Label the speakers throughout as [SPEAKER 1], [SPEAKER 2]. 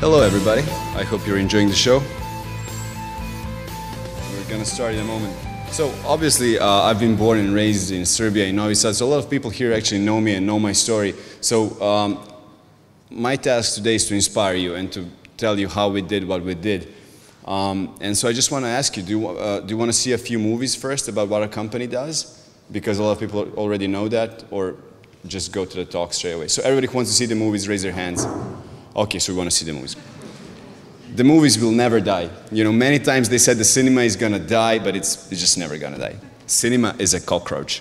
[SPEAKER 1] Hello everybody, I hope you're enjoying the show. We're gonna start in a moment. So obviously I've been born and raised in Serbia, in Novi Sad, so a lot of people here actually know me and know my story. So my task today is to inspire you and to tell you how we did what we did. And so I just want to ask you, do you want to see a few movies first about what our company does? Because a lot of people already know that, or just go to the talk straight away. So everybody who wants to see the movies, raise their hands. Okay, so we want to see the movies. The movies will never die. You know, many times they said the cinema is gonna die, but it's just never gonna die. Cinema is a cockroach.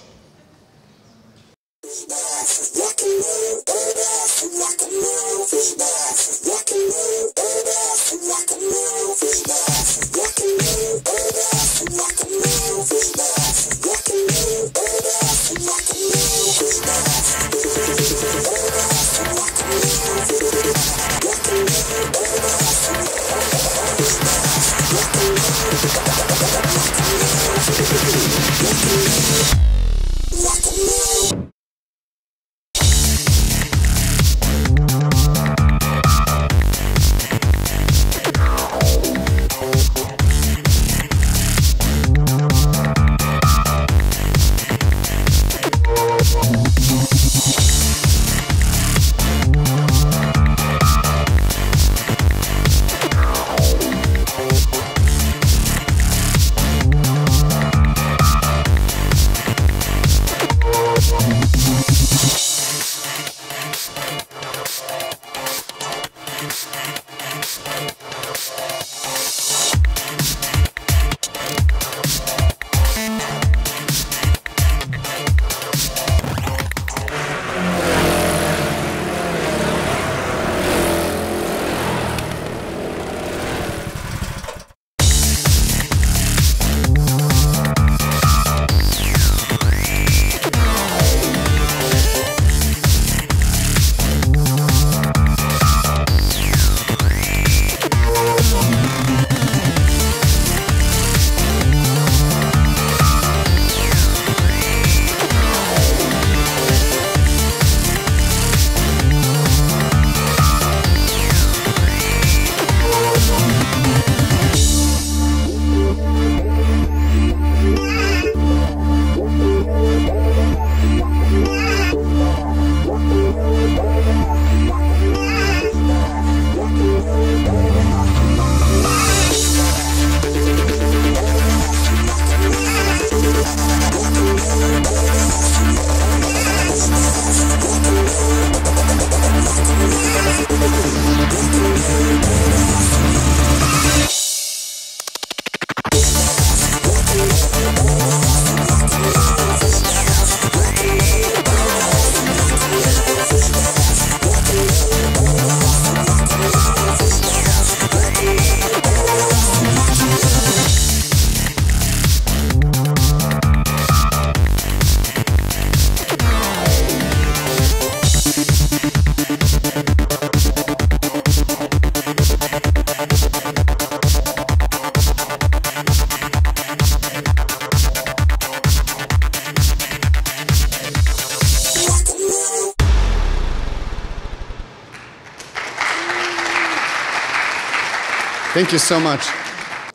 [SPEAKER 1] Thank you so much.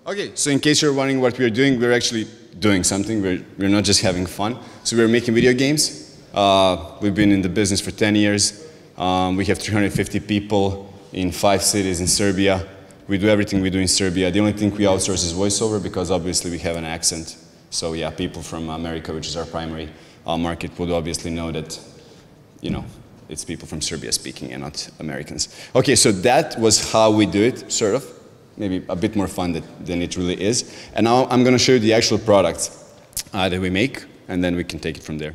[SPEAKER 1] Okay, so in case you're wondering what we're doing, we're actually doing something. We're not just having fun. So we're making video games. We've been in the business for 10 years. We have 350 people in 5 cities in Serbia. We do everything we do in Serbia. The only thing we outsource is voiceover because obviously we have an accent. So yeah, people from America, which is our primary market, would obviously know that, you know, it's people from Serbia speaking and not Americans. Okay, so that was how we do it, sort of. Maybe a bit more fun than it really is. And now I'm going to show you the actual products that we make, and then we can take it from there.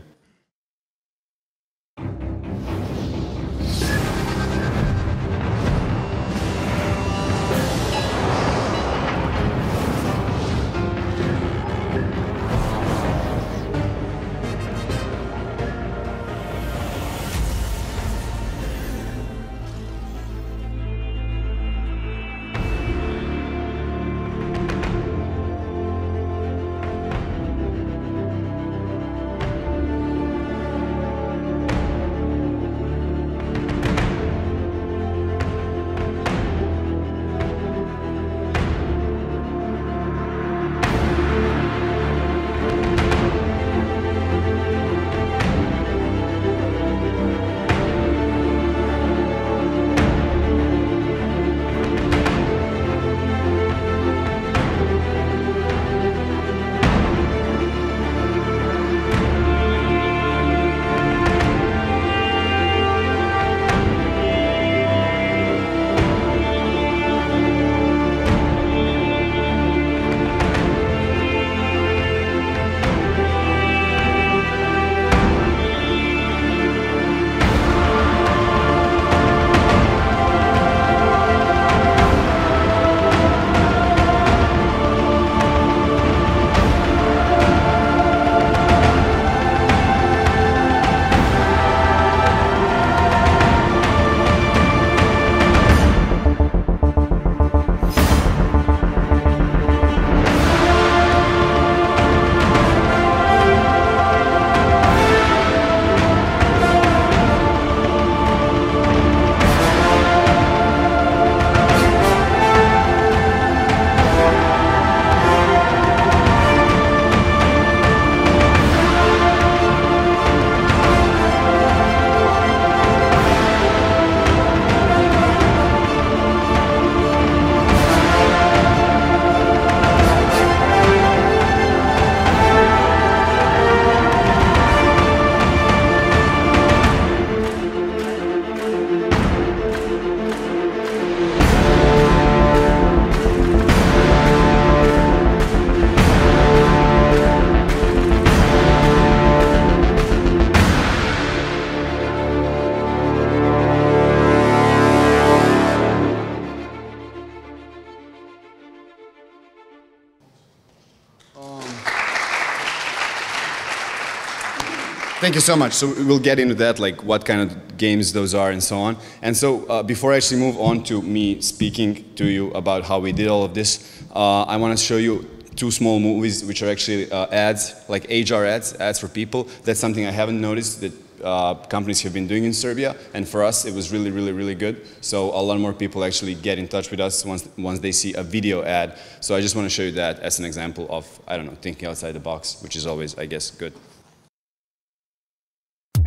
[SPEAKER 1] Thank you so much. So we'll get into that, like what kind of games those are and so on. And so before I actually move on to me speaking to you about how we did all of this, I want to show you two small movies which are actually ads, like HR ads for people. That's something I haven't noticed that companies have been doing in Serbia, and for us it was really good. So a lot more people actually get in touch with us once they see a video ad. So I just want to show you that as an example of, I don't know, thinking outside the box, which is always, I guess, good.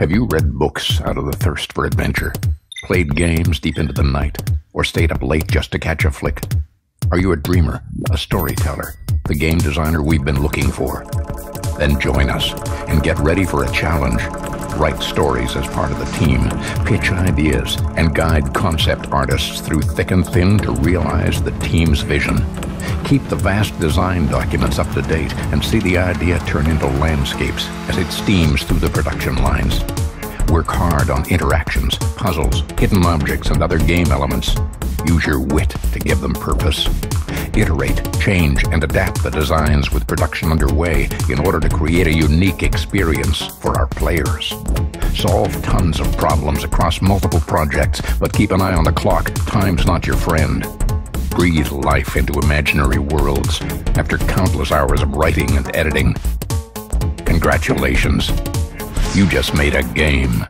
[SPEAKER 2] Have you read books out of the thirst for adventure, played games deep into the night, or stayed up late just to catch a flick? Are you a dreamer, a storyteller, the game designer we've been looking for? Then join us and get ready for a challenge. Write stories as part of the team, pitch ideas, and guide concept artists through thick and thin to realize the team's vision. Keep the vast design documents up to date and see the idea turn into landscapes as it steams through the production lines. Work hard on interactions, puzzles, hidden objects, and other game elements. Use your wit to give them purpose. Iterate, change, and adapt the designs with production underway in order to create a unique experience for our players. Solve tons of problems across multiple projects, but keep an eye on the clock. Time's not your friend. Breathe life into imaginary worlds after countless hours of writing and editing. Congratulations. You just made a game.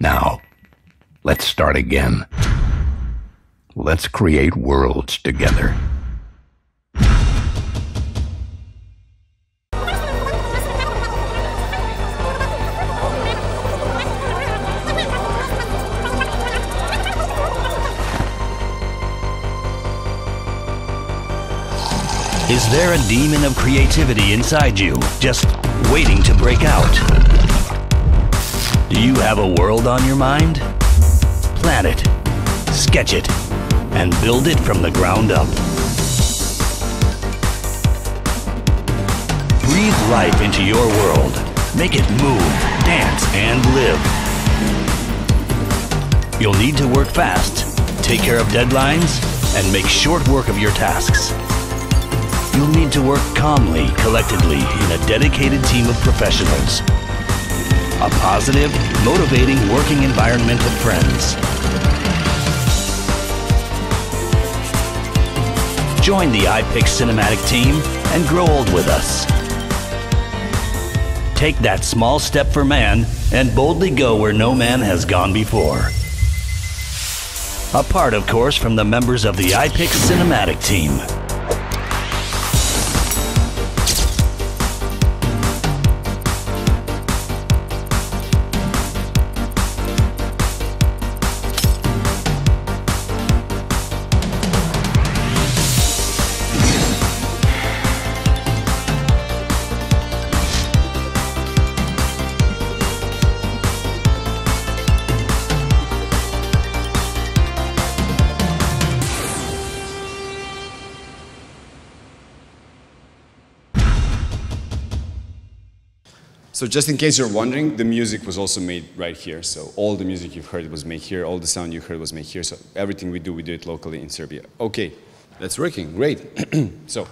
[SPEAKER 2] Now, let's start again. Let's create worlds together.
[SPEAKER 3] Is there a demon of creativity inside you, just waiting to break out? Do you have a world on your mind? Plan it, sketch it, and build it from the ground up. Breathe life into your world. Make it move, dance, and live. You'll need to work fast, take care of deadlines, and make short work of your tasks. You'll need to work calmly, collectedly, in a dedicated team of professionals. A positive, motivating working environment of friends. Join the Eipix cinematic team and grow old with us. Take that small step for man and boldly go where no man has gone before. Apart, of course, from the members of the Eipix cinematic team.
[SPEAKER 1] So just in case you're wondering, the music was also made right here. So all the music you've heard was made here, all the sound you heard was made here. So everything we do it locally in Serbia. Okay, that's working, great. So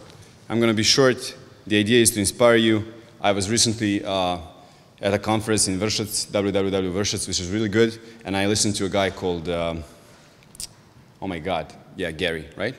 [SPEAKER 1] I'm gonna be short. The idea is to inspire you. I was recently at a conference in Vršac, www Vršac, which is really good. And I listened to a guy called, oh my God, yeah, Gary, right?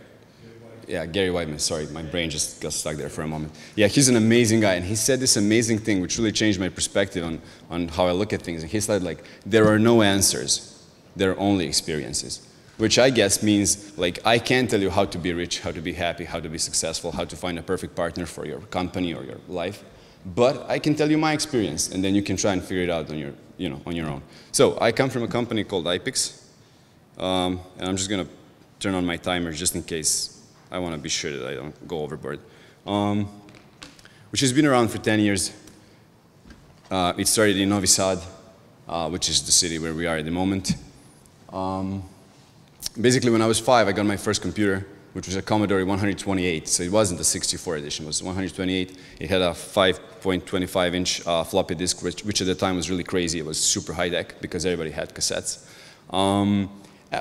[SPEAKER 1] Yeah, Gary Whiteman, sorry, my brain just got stuck there for a moment. Yeah, he's an amazing guy, and he said this amazing thing which really changed my perspective on how I look at things. And he said, like, there are no answers, there are only experiences. Which I guess means, like, I can't tell you how to be rich, how to be happy, how to be successful, how to find a perfect partner for your company or your life. But I can tell you my experience, and then you can try and figure it out on your, on your own. So I come from a company called Eipix, and I'm just gonna turn on my timer just in case. I want to be sure that I don't go overboard. Which has been around for 10 years. It started in Novi Sad, which is the city where we are at the moment. Basically, when I was 5, I got my first computer, which was a Commodore 128. So it wasn't a 64 edition, it was 128. It had a 5.25-inch floppy disk, which at the time was really crazy. It was super high-tech because everybody had cassettes.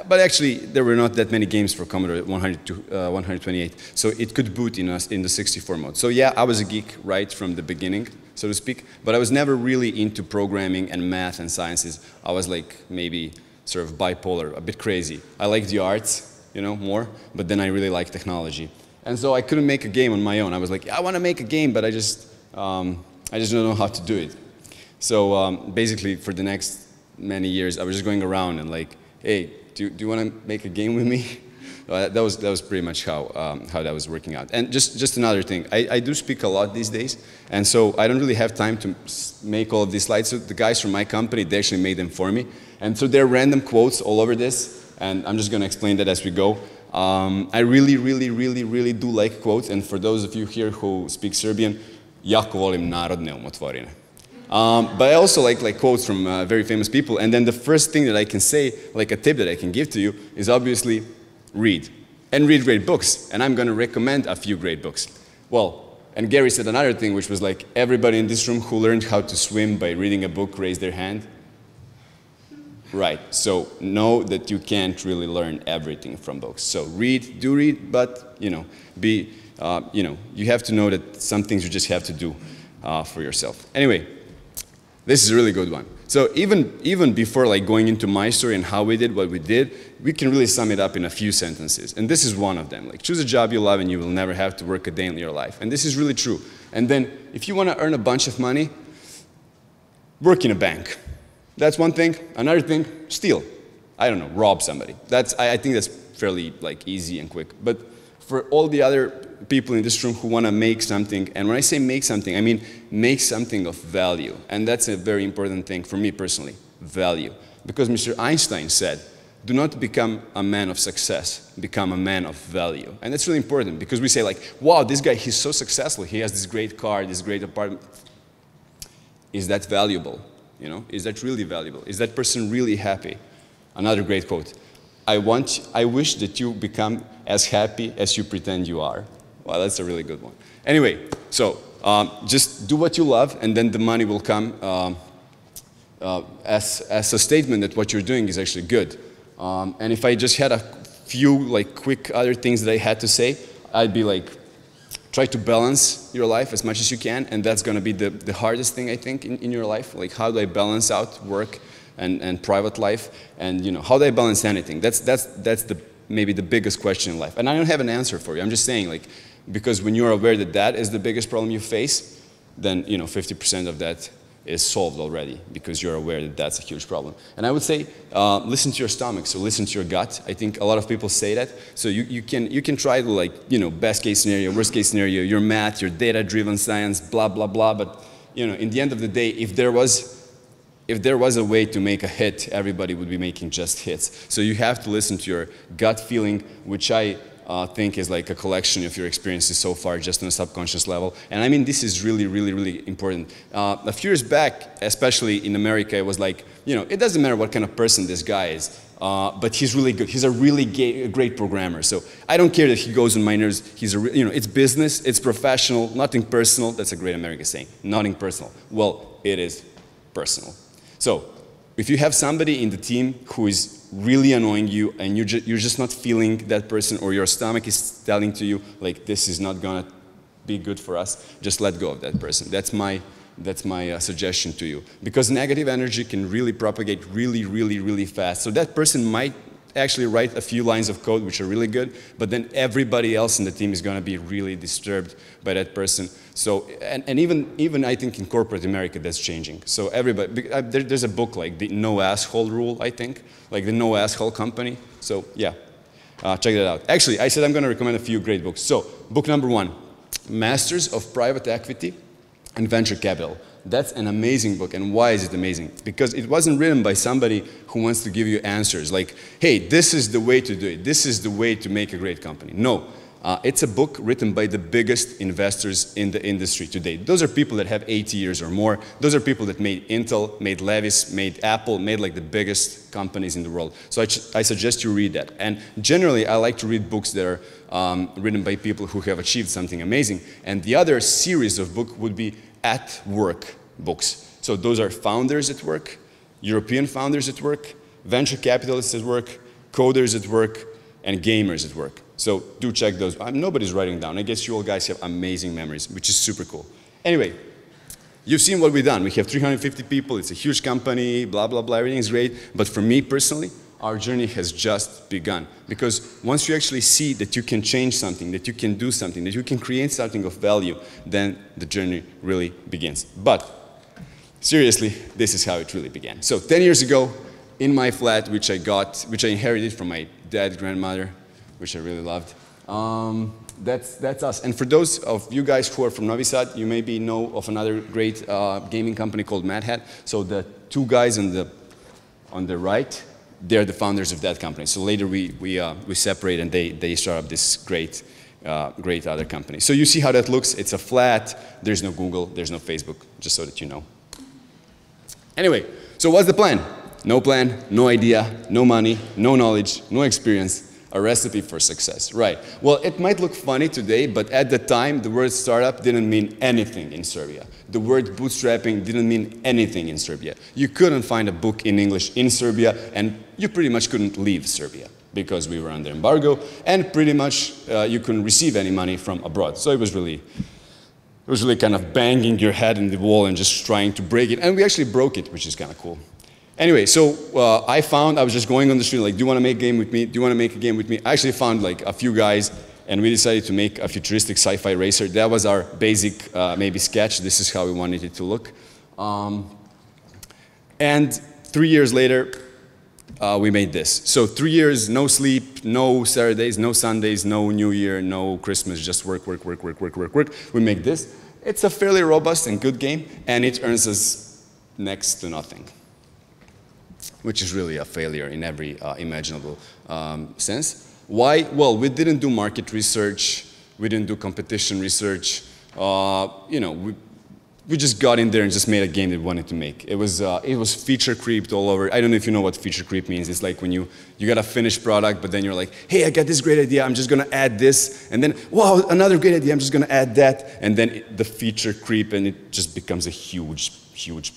[SPEAKER 1] But actually, there were not that many games for Commodore 128, so it could boot in the 64 mode. So yeah, I was a geek right from the beginning. so to speak. But I was never really into programming and math and sciences. I was like maybe sort of bipolar, a bit crazy. I like the arts, you know, more, but then I really like technology. And so I couldn't make a game on my own. I was like, I want to make a game, but I just don't know how to do it. So basically, for the next many years, I was just going around and like, hey, do you want to make a game with me? That was pretty much how that was working out. And just another thing, I do speak a lot these days, and so I don't really have time to make all of these slides. So the guys from my company, they actually made them for me. And so there are random quotes all over this, and I'm just going to explain that as we go. I really do like quotes, and for those of you here who speak Serbian, jako volim narodne umotvorine. But I also like quotes from very famous people, and then the first thing that I can say, like a tip that I can give to you, is obviously read. And read great books, and I'm going to recommend a few great books. Well, and Gary said another thing, which was like, everybody in this room who learned how to swim by reading a book raised their hand. Right, so know that you can't really learn everything from books. So do read, but you know, you have to know that some things you just have to do for yourself. Anyway, this is a really good one. So even before like going into my story and how we did what we did, we can really sum it up in a few sentences. And this is one of them. Like, choose a job you love and you will never have to work a day in your life. And this is really true. And then if you want to earn a bunch of money, work in a bank. That's one thing. Another thing, steal. I don't know, rob somebody. I think that's fairly like easy and quick. But for all the other people in this room who want to make something, and when I say make something, I mean make something of value. And that's a very important thing for me personally, value. Because Mr. Einstein said, do not become a man of success, become a man of value. And that's really important because we say like, wow, this guy, he's so successful. He has this great car, this great apartment. Is that valuable? You know, is that really valuable? Is that person really happy? Another great quote. I wish that you become as happy as you pretend you are. Wow, that's a really good one. Anyway, so just do what you love, and then the money will come as a statement that what you're doing is actually good. And if I just had a few like quick other things that I had to say, I'd be like, try to balance your life as much as you can, and that's going to be the hardest thing, I think, in your life. Like, how do I balance out work and private life, and you know, how do I balance anything? That's maybe the biggest question in life. And I don't have an answer for you. I'm just saying, like, because when you're aware that that is the biggest problem you face, then you know 50% of that is solved already because you're aware that that's a huge problem. And I would say, listen to your stomach, so listen to your gut. I think a lot of people say that. So you can try to, like, you know, best case scenario, worst case scenario, your math, your data-driven science, blah, blah, blah. But, you know, in the end of the day, if there was a way to make a hit, everybody would be making just hits. So you have to listen to your gut feeling, which I think is like a collection of your experiences so far, just on a subconscious level. And I mean, this is really important. A few years back, especially in America, it was like, you know, it doesn't matter what kind of person this guy is, but he's really good. He's a really great programmer. So I don't care that he goes on my nerves. He's you know, it's business, it's professional, nothing personal. That's a great American saying, nothing personal. Well, it is personal. So if you have somebody in the team who is really annoying you and you're just not feeling that person, or your stomach is telling to you like, this is not gonna be good for us, just let go of that person. That's my suggestion to you, because negative energy can really propagate really fast. So that person might actually write a few lines of code which are really good, but then everybody else in the team is going to be really disturbed by that person. So, and even I think in corporate America that's changing. So everybody, there's a book like the No Asshole Rule, I think, like the No Asshole Company. So yeah, check that out. Actually, I said I'm going to recommend a few great books. So book number 1, Masters of Private Equity and Venture Capital. That's an amazing book. And why is it amazing? Because it wasn't written by somebody who wants to give you answers like, hey, this is the way to do it. This is the way to make a great company. No, it's a book written by the biggest investors in the industry today. Those are people that have 80 years or more. Those are people that made Intel, made Levis, made Apple, made like the biggest companies in the world. So I suggest you read that. And generally, I like to read books that are written by people who have achieved something amazing. And the other series of books would be at work books. So those are founders at work, European founders at work, venture capitalists at work, coders at work, and gamers at work. So do check those. Nobody's writing down. I guess you all guys have amazing memories, which is super cool. Anyway, You've seen what we've done. We have 350 people, it's a huge company, blah, blah, blah, everything's great. But for me personally, our journey has just begun. Because once you actually see that you can change something, that you can do something, that you can create something of value, then the journey really begins. But seriously, this is how it really began. So 10 years ago, in my flat, which I inherited from my dad, grandmother, which I really loved, that's us. And for those of you guys who are from Novi Sad, you maybe know of another great gaming company called Mad Hat. So the two guys on the right, they're the founders of that company. So later we separate and they start up this great other company. So you see how that looks. It's a flat. There's no Google. There's no Facebook, just so that you know. Anyway, so what's the plan? No plan, no idea, no money, no knowledge, no experience. A recipe for success, right? Well, it might look funny today, but at the time, the word startup didn't mean anything in Serbia. The word bootstrapping didn't mean anything in Serbia. You couldn't find a book in English in Serbia, and you pretty much couldn't leave Serbia because we were under embargo, and pretty much you couldn't receive any money from abroad. So it was really kind of banging your head in the wall and just trying to break it, and we actually broke it, which is kind of cool. Anyway, so I was just going on the street, like, do you want to make a game with me? Do you want to make a game with me? I actually found like a few guys, and we decided to make a futuristic sci-fi racer. That was our basic, maybe sketch. This is how we wanted it to look. And 3 years later, we made this. So 3 years, no sleep, no Saturdays, no Sundays, no New Year, no Christmas, just work, work, work, work, work, work, work. We make this. It's a fairly robust and good game, and it earns us next to nothing, which is really a failure in every imaginable sense. Why? Well, we didn't do market research, we didn't do competition research, you know, we just got in there and just made a game that we wanted to make. It was feature creeped all over. I don't know if you know what feature creep means. It's like when you got a finished product, but then you're like, hey, I got this great idea, I'm just gonna add this, and then, wow, another great idea, I'm just gonna add that, and then the feature creep, and it just becomes a huge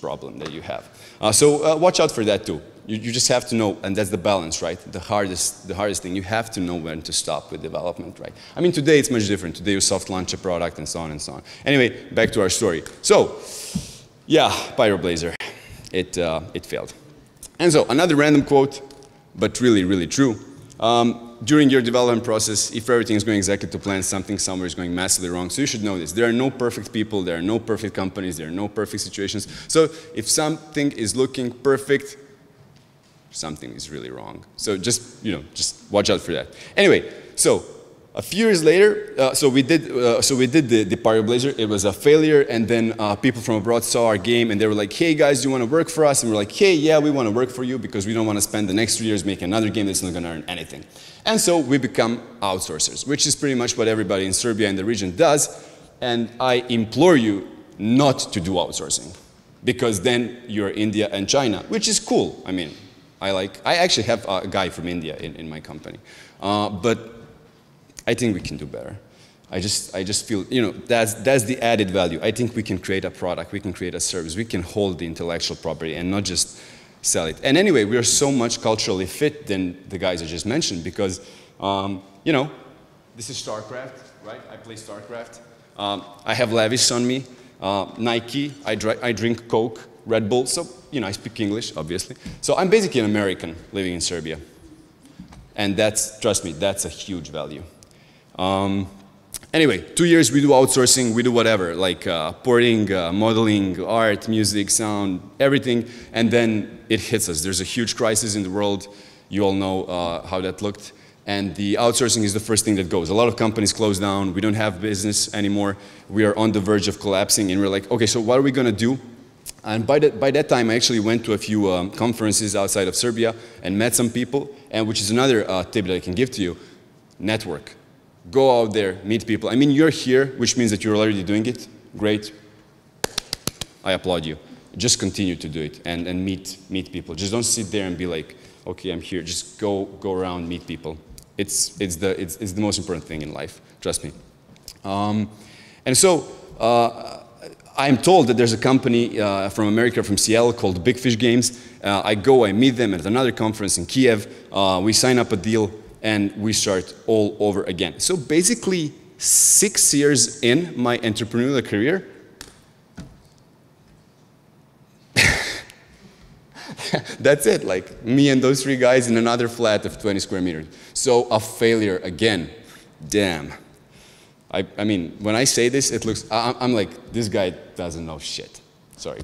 [SPEAKER 1] problem that you have. So watch out for that too. You just have to know, and that's the balance, right? The hardest thing, you have to know when to stop with development, right? I mean, today it's much different. Today you soft launch a product and so on and so on. Anyway, back to our story. So, yeah, Pyroblazer, it failed. And so, another random quote, but really, really true. During your development process, if everything is going exactly to plan, something somewhere is going massively wrong. So you should know this. There are no perfect people, there are no perfect companies, there are no perfect situations. So if something is looking perfect, something is really wrong. So just watch out for that. Anyway, so a few years later, so we did the Pyroblazer. It was a failure, and then people from abroad saw our game, and they were like, hey guys, do you want to work for us? And we're like, hey, yeah, we want to work for you because we don't want to spend the next 3 years making another game that's not going to earn anything. And so we become outsourcers, which is pretty much what everybody in Serbia and the region does. And I implore you not to do outsourcing, because then you're India and China, which is cool. I mean, I actually have a guy from India in my company, but I think we can do better. I just feel, you know, that's the added value. I think we can create a product, we can create a service, we can hold the intellectual property and not just sell it. And anyway, we are so much culturally fit than the guys I just mentioned, because, you know, this is StarCraft, right? I play StarCraft. I have Levi's on me, Nike, I drink Coke, Red Bull, so, you know, I speak English, obviously. So I'm basically an American living in Serbia. And that's, trust me, that's a huge value. Anyway, 2 years we do outsourcing, we do whatever, like porting, modeling, art, music, sound, everything, and then it hits us. There's a huge crisis in the world. You all know how that looked. And the outsourcing is the first thing that goes. A lot of companies close down. We don't have business anymore. We are on the verge of collapsing, and we're like, okay, so what are we going to do? And by that time, I actually went to a few conferences outside of Serbia and met some people, and which is another tip that I can give to you: network. Go out there, meet people. I mean, you're here, which means that you're already doing it. Great. I applaud you. Just continue to do it and meet people. Just don't sit there and be like, okay, I'm here. Just go around, meet people. It's the most important thing in life. Trust me. And so I'm told that there's a company from America, from Seattle, called Big Fish Games. I meet them at another conference in Kiev. We sign up a deal, and we start all over again. So basically, 6 years in my entrepreneurial career, That's it, like me and those 3 guys in another flat of 20 square meters. So a failure again, damn. I mean, when I say this, it looks, I'm like, this guy doesn't know shit. Sorry.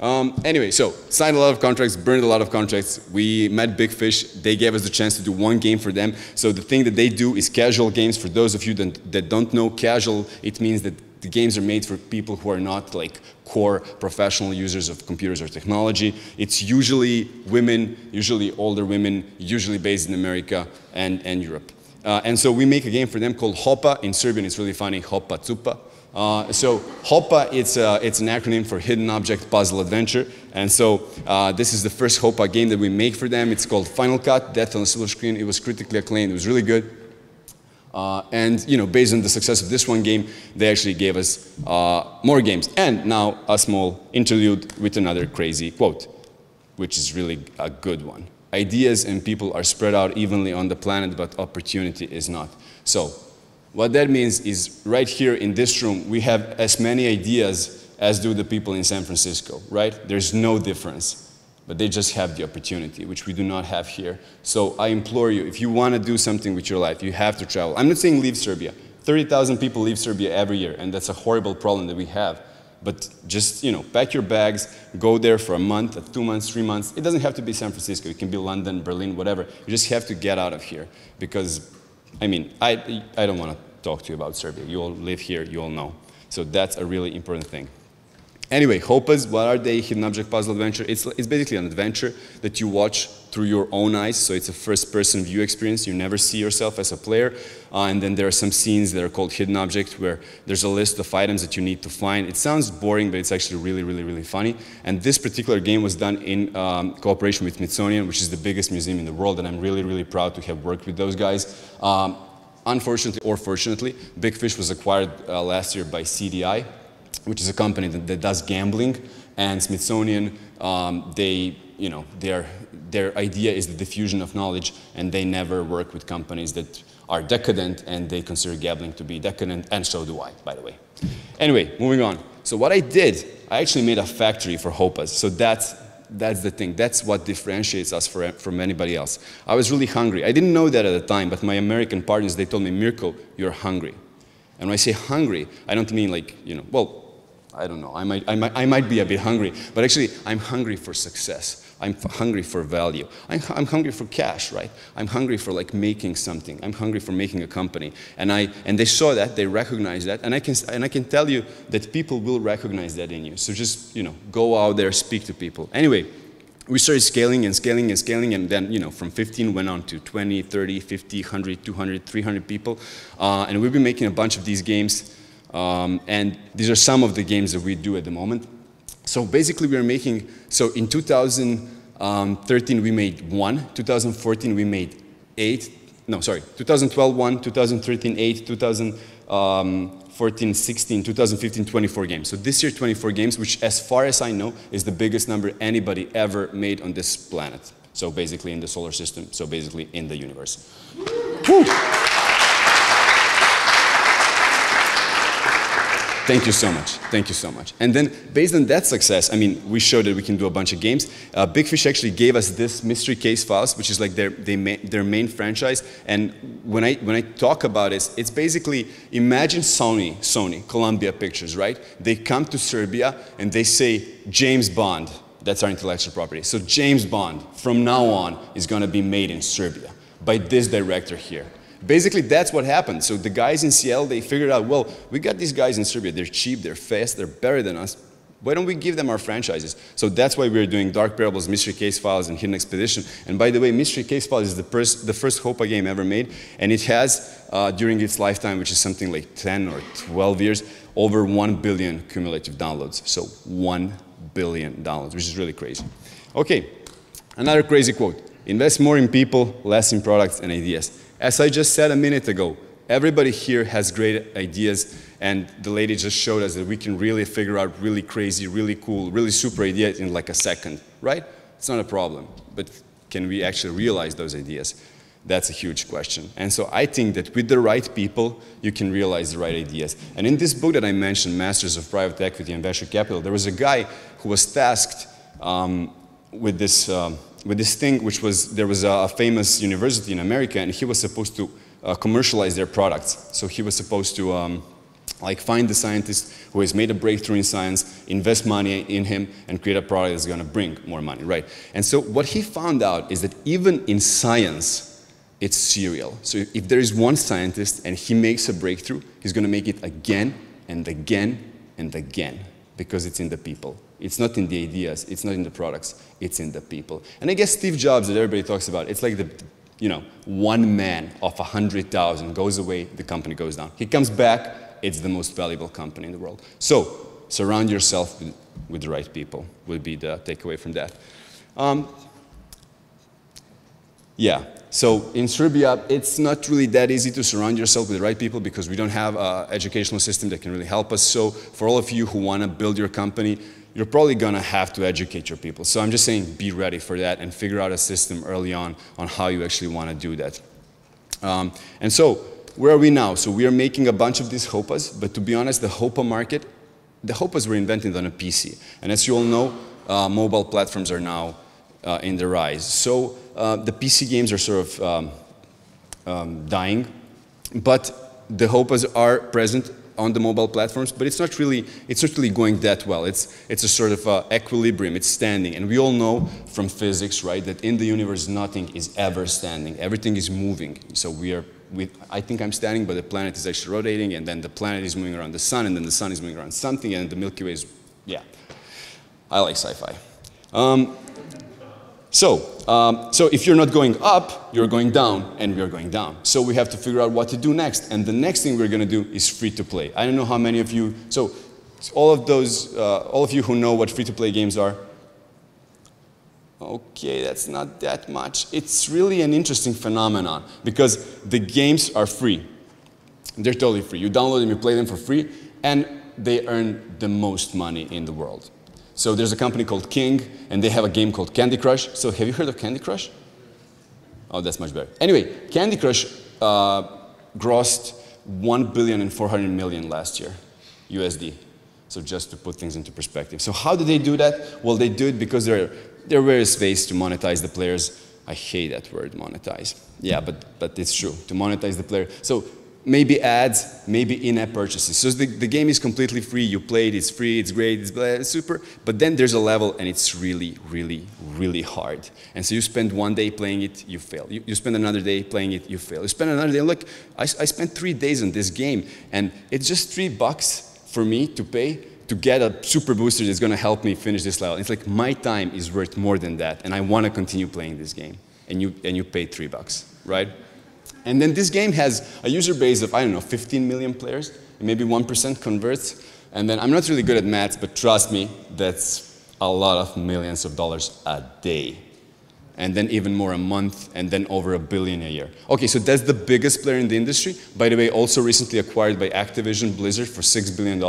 [SPEAKER 1] Anyway, so signed a lot of contracts, burned a lot of contracts. We met Big Fish. They gave us the chance to do 1 game for them. So the thing that they do is casual games. For those of you that don't know casual, it means that the games are made for people who are not like core professional users of computers or technology. It's usually women, usually older women, usually based in America and Europe. And so we make a game for them called Hopa. In Serbian, it's really funny, Hopa Cupa. So Hopa, it's an acronym for Hidden Object Puzzle Adventure. And so this is the first Hopa game that we make for them. It's called Final Cut, Death on the Silver Screen. It was critically acclaimed. It was really good. And you know, based on the success of this 1 game, they actually gave us more games. And now a small interlude with another crazy quote, which is really a good one. Ideas and people are spread out evenly on the planet, but opportunity is not. So what that means is right here in this room, we have as many ideas as do the people in San Francisco, right? There's no difference, but they just have the opportunity, which we do not have here. So I implore you, if you want to do something with your life, you have to travel. I'm not saying leave Serbia. 30,000 people leave Serbia every year, and that's a horrible problem that we have. But just, you know, pack your bags, go there for a month, 2 months, 3 months. It doesn't have to be San Francisco. It can be London, Berlin, whatever. You just have to get out of here. Because, I mean, I don't want to talk to you about Serbia. You all live here. You all know. So that's a really important thing. Anyway, Hopas, what are they? Hidden Object Puzzle Adventure. It's basically an adventure that you watch through your own eyes. So it's a first-person view experience. You never see yourself as a player. And then there are some scenes that are called Hidden Object, where there's a list of items that you need to find. It sounds boring, but it's actually really, really, really funny. And this particular game was done in cooperation with Smithsonian, which is the biggest museum in the world. And I'm really, really proud to have worked with those guys. Unfortunately, or fortunately, Big Fish was acquired last year by CDI, which is a company that does gambling, and Smithsonian, you know, their idea is the diffusion of knowledge, and they never work with companies that are decadent, and they consider gambling to be decadent, and so do I, by the way. Anyway, moving on. So what I did, I actually made a factory for Hopas. So that's the thing. That's what differentiates us from anybody else. I was really hungry. I didn't know that at the time, but my American partners, they told me, Mirko, you're hungry. And when I say hungry, I don't mean like, you know, well, I don't know, I might be a bit hungry, but actually I'm hungry for success. I'm hungry for value. I'm hungry for cash, right? I'm hungry for like making something. I'm hungry for making a company. And they saw that, they recognized that, and I can tell you that people will recognize that in you. So just, you know, go out there, speak to people. Anyway, we started scaling and scaling and scaling, and then, you know, from 15 went on to 20, 30, 50, 100, 200, 300 people. And we've been making a bunch of these games. And these are some of the games that we do at the moment. So basically we are making, so in 2013 we made 1, 2014 we made 8, no sorry, 2012 1, 2013 8, 2014 16, 2015 24 games. So this year 24 games, which as far as I know is the biggest number anybody ever made on this planet. So basically in the solar system, so basically in the universe. Woo! Thank you so much. Thank you so much. And then, based on that success, I mean, we showed that we can do a bunch of games. Big Fish actually gave us this mystery case files, which is like their main franchise. And when I talk about it, it's basically, imagine Sony, Columbia Pictures, right? They come to Serbia and they say, James Bond, that's our intellectual property. So James Bond, from now on, is going to be made in Serbia by this director here. Basically, that's what happened. So the guys in Seattle, they figured out, well, we got these guys in Serbia. They're cheap, they're fast, they're better than us. Why don't we give them our franchises? So that's why we're doing Dark Parables, Mystery Case Files, and Hidden Expedition. And by the way, Mystery Case Files is the first Hopa game ever made. And it has, during its lifetime, which is something like 10 or 12 years, over 1 billion cumulative downloads. So $1 billion, which is really crazy. Okay, another crazy quote. Invest more in people, less in products and ideas. As I just said a minute ago, everybody here has great ideas, and the lady just showed us that we can really figure out really crazy, really cool, really super ideas in like a second, right? It's not a problem, but can we actually realize those ideas? That's a huge question. And so I think that with the right people, you can realize the right ideas. And in this book that I mentioned, Masters of Private Equity and Venture Capital, there was a guy who was tasked with this thing, which was, there was a famous university in America, and he was supposed to commercialize their products. So he was supposed to like find the scientist who has made a breakthrough in science, invest money in him, and create a product that's going to bring more money, right? And so what he found out is that even in science, it's serial. So if there is one scientist and he makes a breakthrough, he's going to make it again and again and again, because it's in the people. It's not in the ideas, it's not in the products, it's in the people. And I guess Steve Jobs, that everybody talks about, it's like the, you know, one man of 100,000 goes away, the company goes down. He comes back, it's the most valuable company in the world. So, surround yourself with the right people, would be the takeaway from that. Yeah, so in Serbia, it's not really that easy to surround yourself with the right people because we don't have an educational system that can really help us. So, for all of you who want to build your company, you're probably going to have to educate your people. So I'm just saying, be ready for that and figure out a system early on how you actually want to do that. And so, where are we now? So we are making a bunch of these HOPAs, but to be honest, the HOPA market, the HOPAs were invented on a PC. And as you all know, mobile platforms are now in the rise. So the PC games are sort of dying, but the HOPAs are present on the mobile platforms, but it's not really going that well. It's a sort of equilibrium, it's standing. And we all know from physics, right, that in the universe nothing is ever standing. Everything is moving. So I think I'm standing, but the planet is actually rotating, and then the planet is moving around the sun, and then the sun is moving around something, and the Milky Way is, yeah. I like sci-fi. So if you're not going up, you're going down, and we're going down. So we have to figure out what to do next. And the next thing we're going to do is free-to-play. I don't know how many of you, so all of you who know what free-to-play games are, okay, that's not that much. It's really an interesting phenomenon because the games are free. They're totally free. You download them, you play them for free, and they earn the most money in the world. So there's a company called King, and they have a game called Candy Crush. So have you heard of Candy Crush? Oh, that's much better. Anyway, Candy Crush grossed $1.4 billion last year, USD. So just to put things into perspective. So how do they do that? Well, they do it because there are various ways to monetize the players. I hate that word, monetize. Yeah, but it's true, to monetize the player. So maybe ads, maybe in-app purchases. So the game is completely free, you play it, it's free, it's great, it's super, but then there's a level and it's really, really, really hard. And so you spend one day playing it, you fail. You spend another day playing it, you fail. You spend another day, look, I spent 3 days on this game, and it's just $3 for me to pay to get a super booster that's gonna help me finish this level. It's like my time is worth more than that, and I wanna continue playing this game. And you pay $3, right? And then this game has a user base of, I don't know, 15 million players, and maybe 1% converts. And then I'm not really good at maths, but trust me, that's a lot of millions of dollars a day. And then even more a month, and then over $1 billion a year. Okay, so that's the biggest player in the industry. By the way, also recently acquired by Activision Blizzard for $6 billion.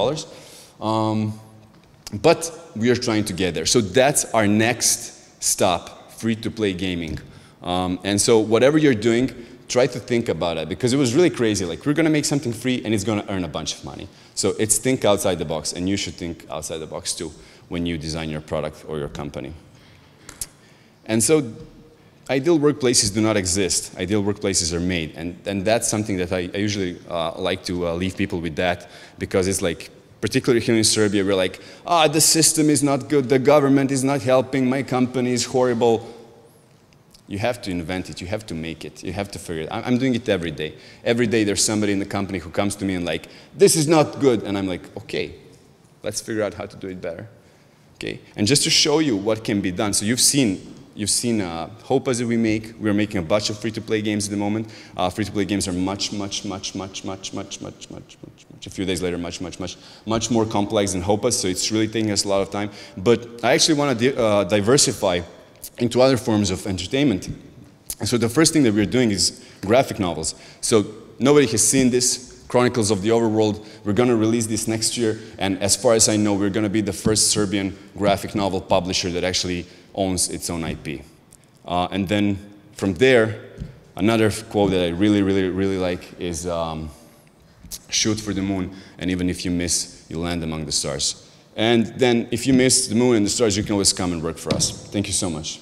[SPEAKER 1] But we are trying to get there. So that's our next stop, free-to-play gaming. And so whatever you're doing, try to think about it, because it was really crazy. Like, we're going to make something free, and it's going to earn a bunch of money. So it's think outside the box, and you should think outside the box too when you design your product or your company. And so ideal workplaces do not exist. Ideal workplaces are made, and that's something that I usually like to leave people with that, because it's like, particularly here in Serbia, we're like, the system is not good, the government is not helping, my company is horrible. You have to invent it, you have to make it, you have to figure it out. I'm doing it every day. Every day there's somebody in the company who comes to me and like, this is not good. And I'm like, okay, let's figure out how to do it better. Okay? And just to show you what can be done. So you've seen HOPAs that we make. We're making a bunch of free-to-play games at the moment. Free-to-play games are much, a few days later, much more complex than HOPAs, so it's really taking us a lot of time. But I actually want to diversify into other forms of entertainment. And so the first thing that we're doing is graphic novels. So nobody has seen this, Chronicles of the Overworld. We're going to release this next year, and as far as I know, we're going to be the first Serbian graphic novel publisher that actually owns its own IP. And then from there, another quote that I really like is shoot for the moon, and even if you miss, you land among the stars. And then if you miss the moon and the stars, you can always come and work for us. Thank you so much.